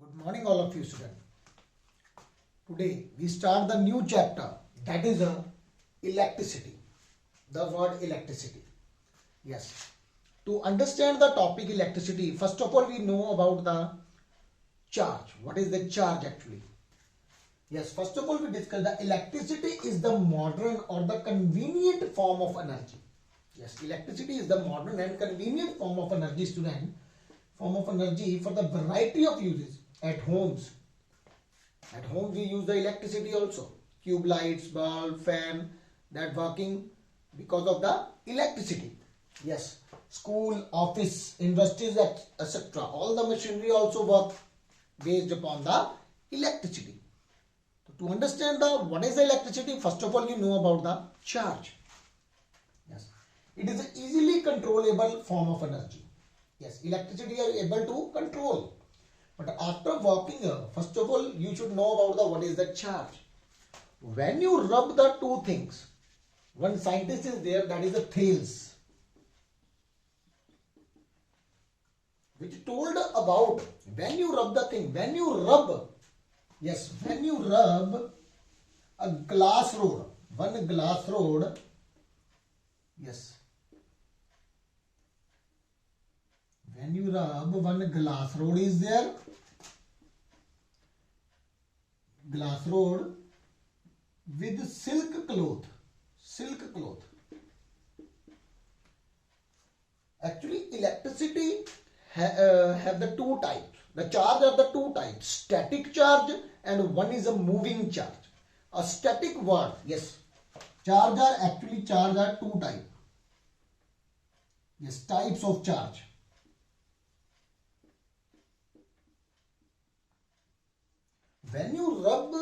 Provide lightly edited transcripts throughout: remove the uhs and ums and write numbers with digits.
Good morning, all of you students. Today we start the new chapter, that is electricity. The word electricity. Yes. To understand the topic electricity, first of all we know about the charge. What is the charge actually? Yes, first of all we discuss the electricity is the modern or the convenient form of energy. Yes, electricity is the modern and convenient form of energy, student. Form of energy for the variety of uses at homes. At home we use the electricity also. Tube lights, bulb, fan, that working because of the electricity. Yes, school, office, industries, etc. All the machinery also work based upon the electricity. To understand what is the electricity, first of all you know about the charge. Yes, it is an easily controllable form of energy. Yes, electricity are able to control. But after working, first of all you should know about the what is the charge. When you rub the two things, one scientist is there, that is the Thales, which told about when you rub the thing, when you rub a glass rod, one glass rod, yes, when you rub one glass rod is there, glass rod with silk cloth. Actually electricity have the two types. The charge are the two types, static charge and one is a moving charge. A static word, yes, charge are two types. Yes, types of charge. When you rub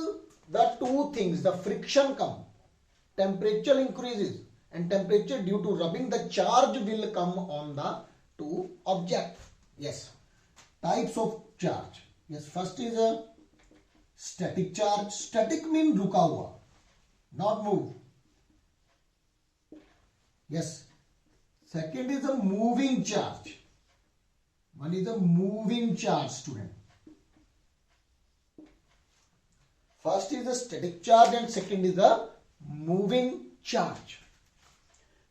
the two things, the friction come, temperature increases, and temperature due to rubbing, the charge will come on the two object. Yes, types of charge. Yes, first is a static charge. Static means रुका हुआ, not move. Yes, second is a moving charge. One is a moving charge, student. First is a static charge and second is a moving charge.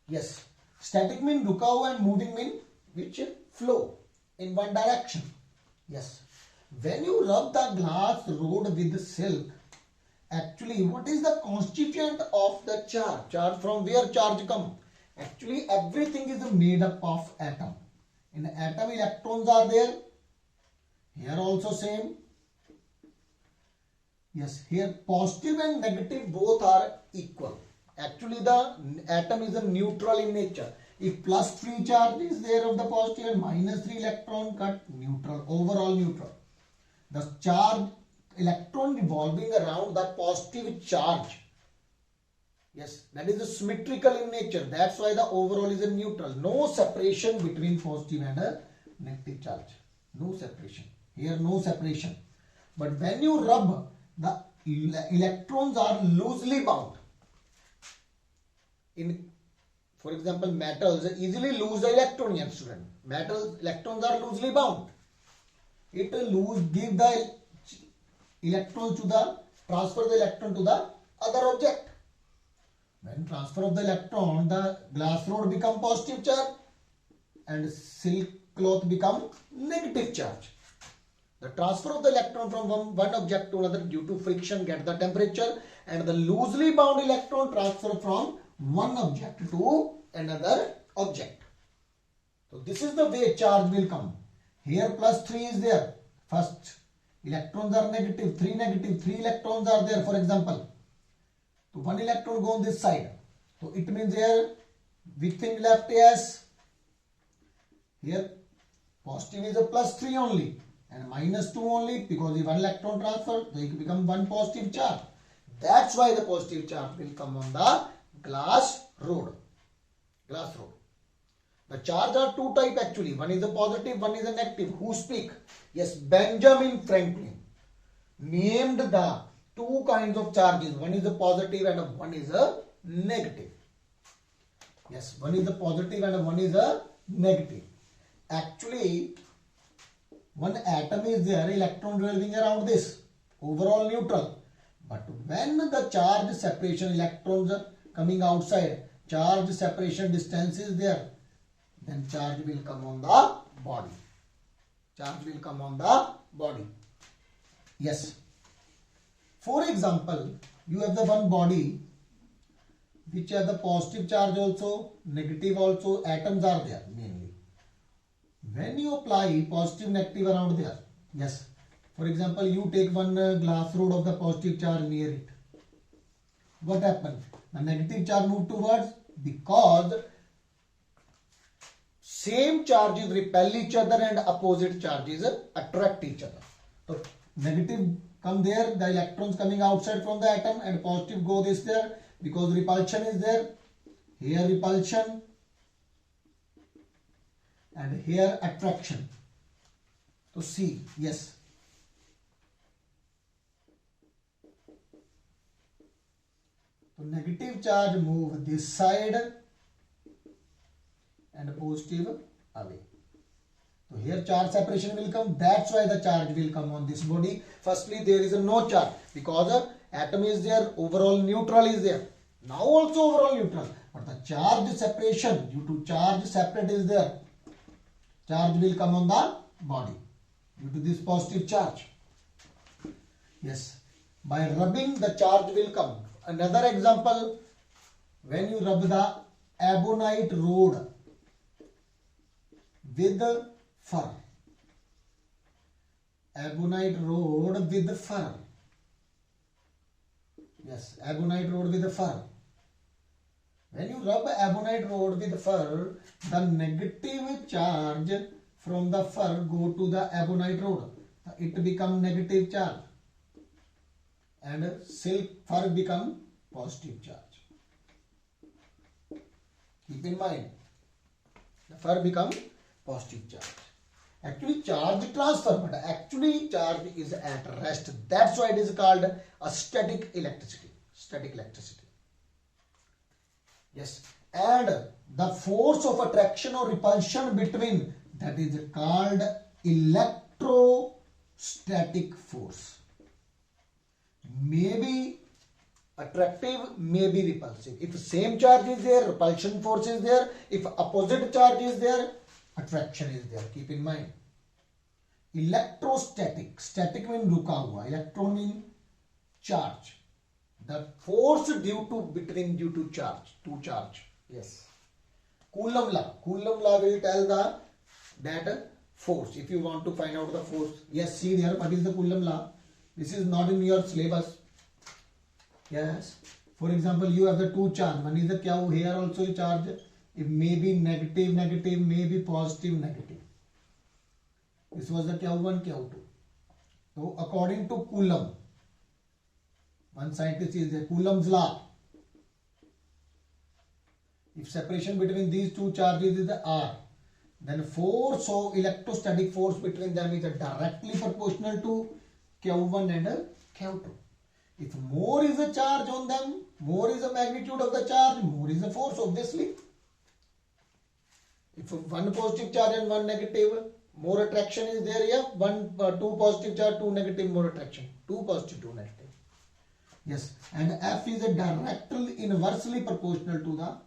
Yes, static means रुका हुआ and moving means which flow in one direction. Yes, when you rub the glass rod with silk, actually what is the constituent of the charge? Charge, from where charge come? Actually everything is made up of atom. In atom electrons are there. Here also same. Yes, here positive and negative both are equal. Actually the atom is a neutral in nature. If plus 3 charge is there of the positive and minus 3 electron cut, neutral, overall neutral. The charge, electron revolving around the positive charge. Yes, that is a symmetrical in nature. That's why the overall is a neutral. No separation between positive and a negative charge. No separation. Here no separation. But when you rub, the electrons are loosely bound. In, for example, metals easily lose the electron, young student. Metals electrons are loosely bound. It give the electrons to the, transfer the electron to the other object. When transfer of the electron, the glass rod become positive charge and silk cloth become negative charge. The transfer of the electron from one object to another due to friction get the temperature, and the loosely bound electron transfer from one object to another object. So this is the way charge will come. Here plus 3 is there. First electrons are negative, 3 electrons are there, for example. So one electron go on this side. So it means here which thing left? Yes. Here positive is a plus 3 only and minus 2 only, because if one electron transfer, so it become one positive charge. That's why the positive charge will come on the glass rod. The charge are two type actually. One is a positive, one is a negative. Who speak? Yes, Benjamin Franklin named the two kinds of charges. One is a positive and one is a negative. Yes, one is a positive and one is a negative. Actually, one atom is there, electron revolving around this, overall neutral. But when the charge separation, electrons are coming outside, charge separation distance is there, then charge will come on the body. Charge will come on the body. Yes. For example, you have the one body which has the positive charge also, negative also, atoms are there mainly. When you apply positive negative around there, yes, for example, you take one glass rod of the positive charge near it. What happened? The negative charge moved towards, because same charges repel each other and opposite charges attract each other. So negative come there, the electrons coming outside from the atom, and positive go this there, because repulsion is there. Here repulsion and here attraction. So see, yes. So negative charge move this side and positive away. So here charge separation will come. That's why the charge will come on this body. Firstly, there is no charge because atom is there, overall neutral is there. Now also overall neutral. But the charge separation, due to charge separate is there, charge will come on the body due to this positive charge. Yes. By rubbing, the charge will come. Another example, when you rub the ebonite rod with fur. Ebonite rod with fur. Yes, ebonite rod with fur. When you rub ebonite rod with fur, the negative charge from the fur go to the ebonite rod. It become negative charge. And silk fur become positive charge. Keep in mind, the fur become positive charge. Actually charge transfer, but actually charge is at rest. That's why it is called a static electricity. Static electricity. Yes. And the force of attraction or repulsion between, that is called electrostatic force. May be attractive, may be repulsive. If same charge is there, repulsion force is there. If opposite charge is there, attraction is there. Keep in mind. Electrostatic. Static means रुका हुआ. Electron means charge. The force due to charge. To charge. Yes. Coulomb law. Coulomb law will tell that force. If you want to find out the force. Yes, see there. What is the Coulomb law? This is not in your syllabus. Yes. For example, you have the two charge. One is the क्या here also charge. It may be negative, negative, may be positive, negative. This was the Q1, Q2. So according to Coulomb, one scientist is there, Coulomb's law. If separation between these two charges is the R, then force of electrostatic force between them is directly proportional to Q1 and Q2. If more is a charge on them, more is the magnitude of the charge, more is the force, obviously. If one positive charge and one negative, more attraction is there. Yeah, two positive charge, two negative, more attraction. Two positive, two negative. Yes, and F is directly inversely proportional to the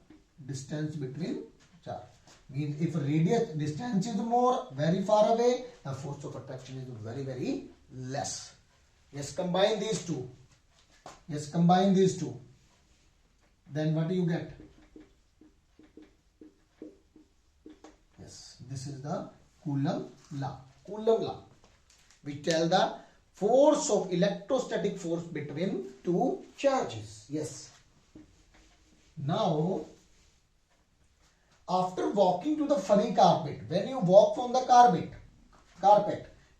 distance between charge. Means if radius distance is more, very far away, the force of attraction is very, very less. Yes, combine these two. Yes, combine these two. Then what do you get? Yes, this is the Coulomb law. Coulomb law, which tell the force of electrostatic force between two charges. Yes. Now, after walking to the furry carpet, when you walk from the carpet,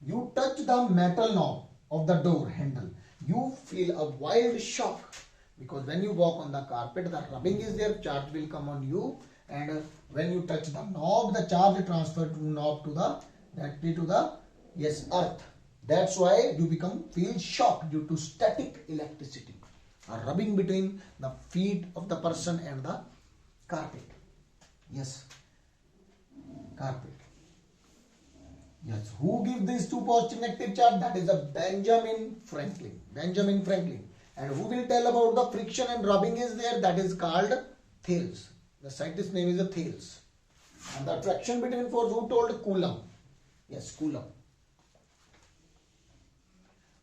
you touch the metal knob of the door handle. You feel a wild shock, because when you walk on the carpet, the rubbing is there, charge will come on you, and when you touch the knob, the charge transfer to knob to the earth. That's why you feel shocked due to static electricity, a rubbing between the feet of the person and the carpet. Yes, carpet. Yes, who gives these two positive negative charge? That is a Benjamin Franklin. Benjamin Franklin. And who will tell about the friction and rubbing is there? That is called Thales. The scientist name is Thales. And the attraction between force, who told? Coulomb. Yes, Coulomb.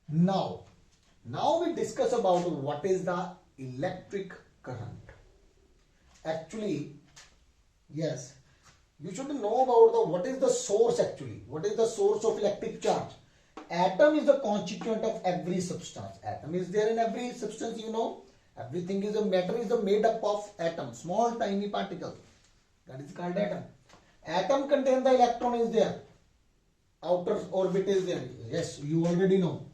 Now we discuss about what is the electric current. Actually, yes, you should know about what is the source actually. What is the source of electric charge? Atom is the constituent of every substance. Atom is there in every substance, you know. Everything is a matter is made up of atoms, small tiny particles. That is called atom. Atom contains the electron is there. Outer orbit is there. Yes, you already know.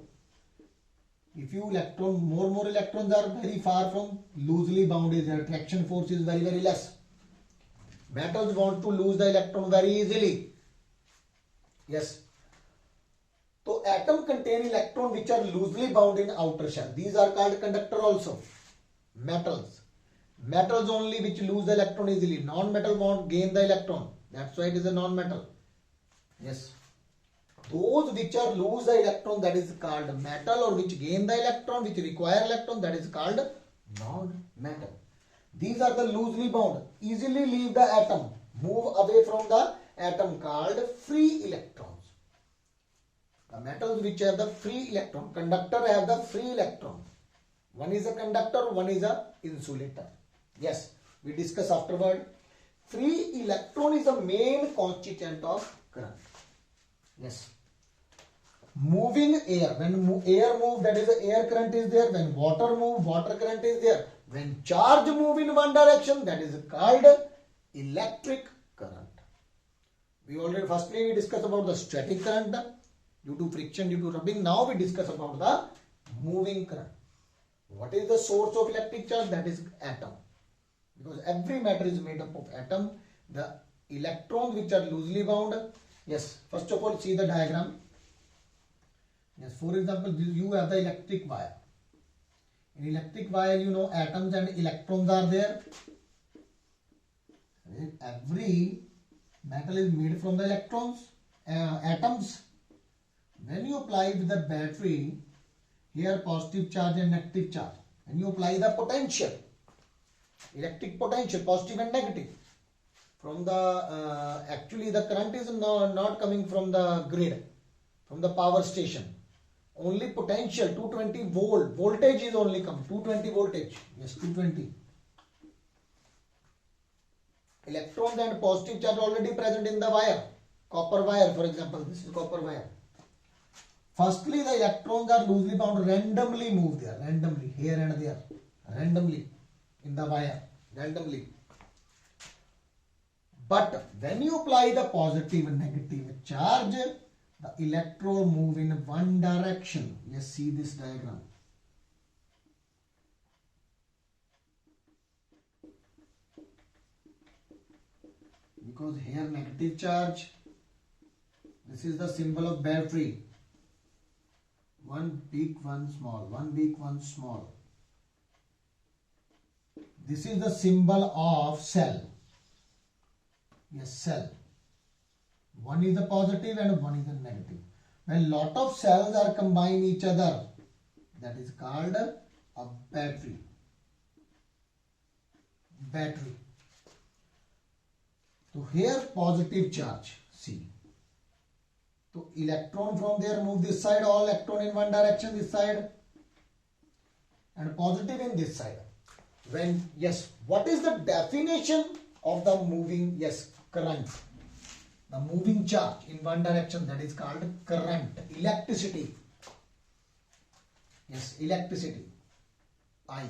If you more electrons are very far from loosely bound is there. Attraction force is very less. Metals want to lose the electron very easily. Yes. So atom contain electron which are loosely bound in outer shell. These are called conductor also. Metals. Metals only which lose the electron easily. Non-metal won't gain the electron. That's why it is a non-metal. Yes. Those which are lose the electron, that is called metal, or which gain the electron, which require electron, that is called non-metal. These are the loosely bound. Easily leave the atom. Move away from the atom, called free electrons. The metals which have the free electron. Conductor have the free electron. One is a conductor, one is a insulator. Yes, we discuss afterward. Free electron is the main constituent of current. Yes. Moving air. When air move, that is the air current is there. When water move, water current is there. When charge move in one direction, that is called electric current. Firstly we discuss about the static current due to friction, due to rubbing. Now we discuss about the moving current. What is the source of electric charge? That is atom. Because every matter is made up of atom. The electrons which are loosely bound. Yes, first of all see the diagram. Yes, for example, you have the electric wire. In electric wire, you know, atoms and electrons are there. Every metal is made from the electrons, atoms. When you apply with the battery, here positive charge and negative charge. When you apply the potential, electric potential, positive and negative, from the actually the current is not coming from the grid, from the power station. Only potential 220 volt, voltage is only coming, 220 voltage. Yes, 220. Electrons and positive charge already present in the wire. Copper wire, for example, this is copper wire. Firstly, the electrons are loosely bound, randomly move there, randomly, here and there, randomly in the wire, randomly. But when you apply the positive and negative charge, the electron move in one direction. Yes, see this diagram. Because here negative charge, this is the symbol of battery. One big, one small, one big, one small. This is the symbol of cell. Yes, cell. One is a positive and one is a negative. When lot of cells are combined each other, that is called a battery. Battery. So here positive charge, see. So electron from there move this side, all electron in one direction, this side, and positive in this side. When, yes, what is the definition of the moving, yes, current? The moving charge in one direction, that is called current, electricity. Yes, electricity, I.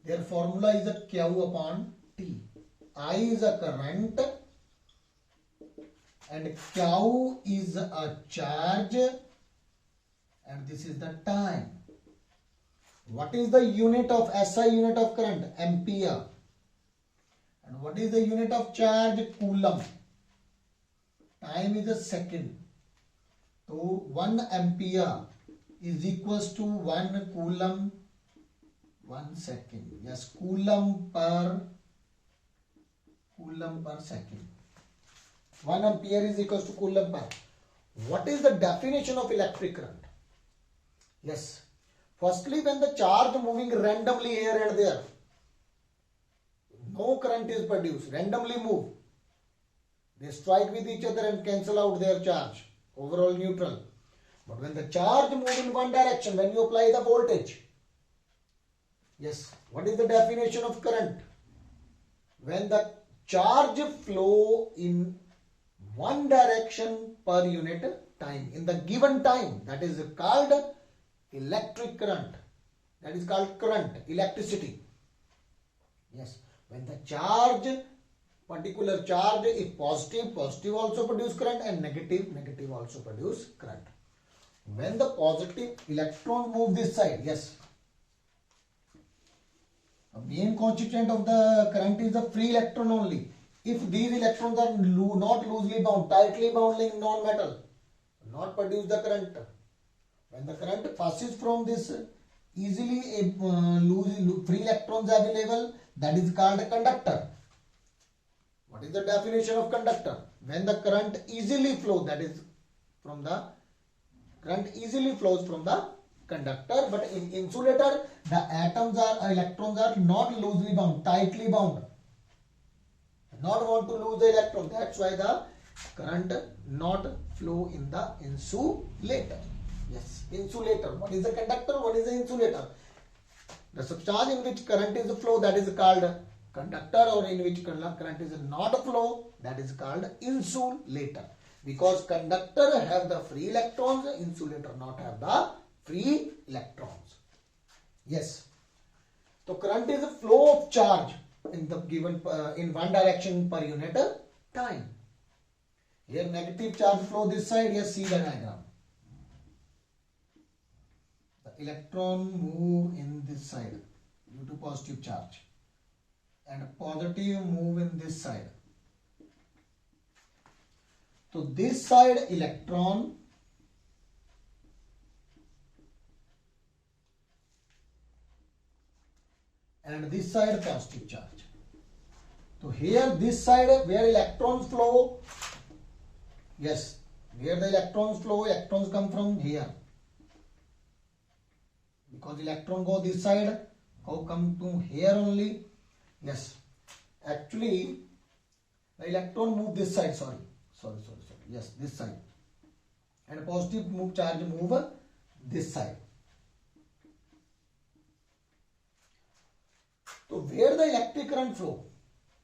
Their formula is a Q upon T. I is a current and Q is a charge and this is the time. What is the unit of SI unit of current? Ampere. And what is the unit of charge? Coulomb. Time is a second. So 1 ampere is equals to 1 coulomb 1 second. Yes, coulomb per second. 1 ampere is equals to coulomb per. What is the definition of electric current? Yes. Firstly, when the charge moving randomly here and there, no current is produced, randomly move. They strike with each other and cancel out their charge. Overall neutral. But when the charge move in one direction, when you apply the voltage, yes, what is the definition of current? When the charge flow in one direction per unit time, in the given time, that is called electric current. That is called current, electricity. Yes, when the charge, particular charge is positive, positive also produce current, and negative, negative also produce current. When the positive electron move this side, yes, the main constituent of the current is the free electron only. If these electrons are not loosely bound, tightly bound in non-metal, not produce the current. When the current passes from this easily free electrons available, that is called a conductor. What is the definition of conductor? When the current easily flows, that is from the current easily flows from the conductor, but in insulator the electrons are not loosely bound, tightly bound. Not want to lose the electron. That's why the current not flow in the insulator. Yes, insulator. What is the conductor? What is the insulator? The substance in which current is flow, that is called conductor, or in which current is not flow, that is called insulator. Because conductor have the free electrons, insulator not have the free electrons. Yes. So current is a flow of charge in the given in one direction per unit time. Here negative charge flow this side. Yes, see the diagram. The electron move in this side due to positive charge, and positive move in this side. So this side electron and this side positive charge. So here this side where electrons flow, yes, where the electrons flow, electrons come from here. Because electron go this side, how come to here only? Yes, actually the electron move this side, sorry. Yes, this side. And positive move charge move this side. So where the electric current flow,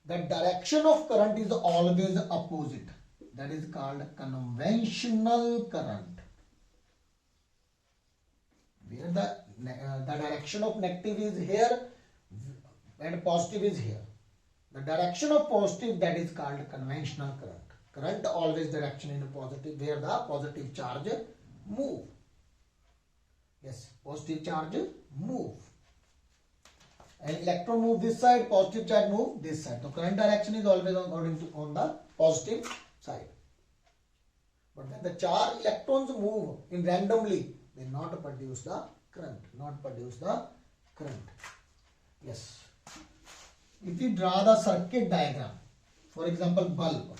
the direction of current is always opposite. That is called conventional current. Where the direction of negative is here and positive is here. The direction of positive, that is called conventional current. Current always direction in a positive, where the positive charge move. Yes, positive charge move. And electron move this side, positive charge move this side. So current direction is always on the positive side. But when the charge electrons move in randomly, they not produce the current. Yes. If we draw the circuit diagram, for example bulb.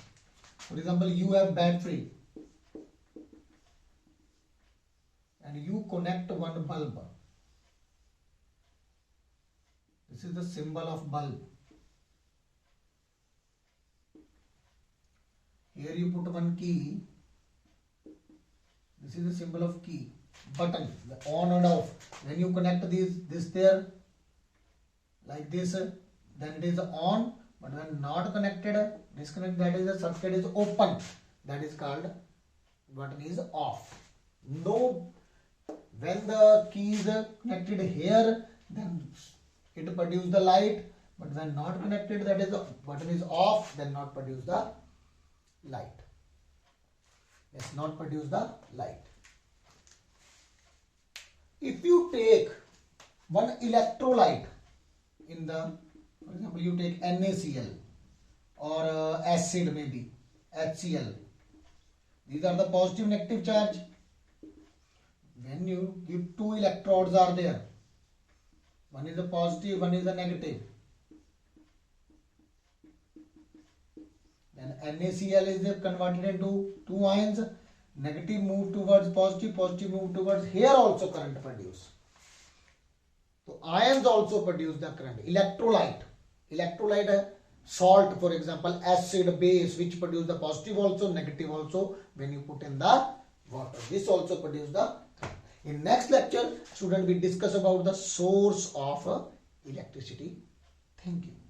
For example, you have battery and you connect one bulb. This is the symbol of bulb. Here you put one key. This is the symbol of key. Button, the on and off. When you connect this there, like this, then it is on. But when not connected, disconnect, that is the circuit is open. That is called button is off. No, when the key is connected here, then it produce the light. But when not connected, that is the button is off, then not produce the light. Yes, not produce the light. If you take one electrolyte in the, for example, you take NaCl or acid, maybe HCl. These are the positive negative charge. When you give two electrodes are there, one is a positive, one is a negative. Then NaCl is converted into two ions. negative move towards positive, positive move towards, here also current produce. So ions also produce the current. Electrolyte salt, for example, acid, base, which produce the positive also, negative also when you put in the water. This also produce the current. In next lecture, student, we discuss about the source of electricity. Thank you.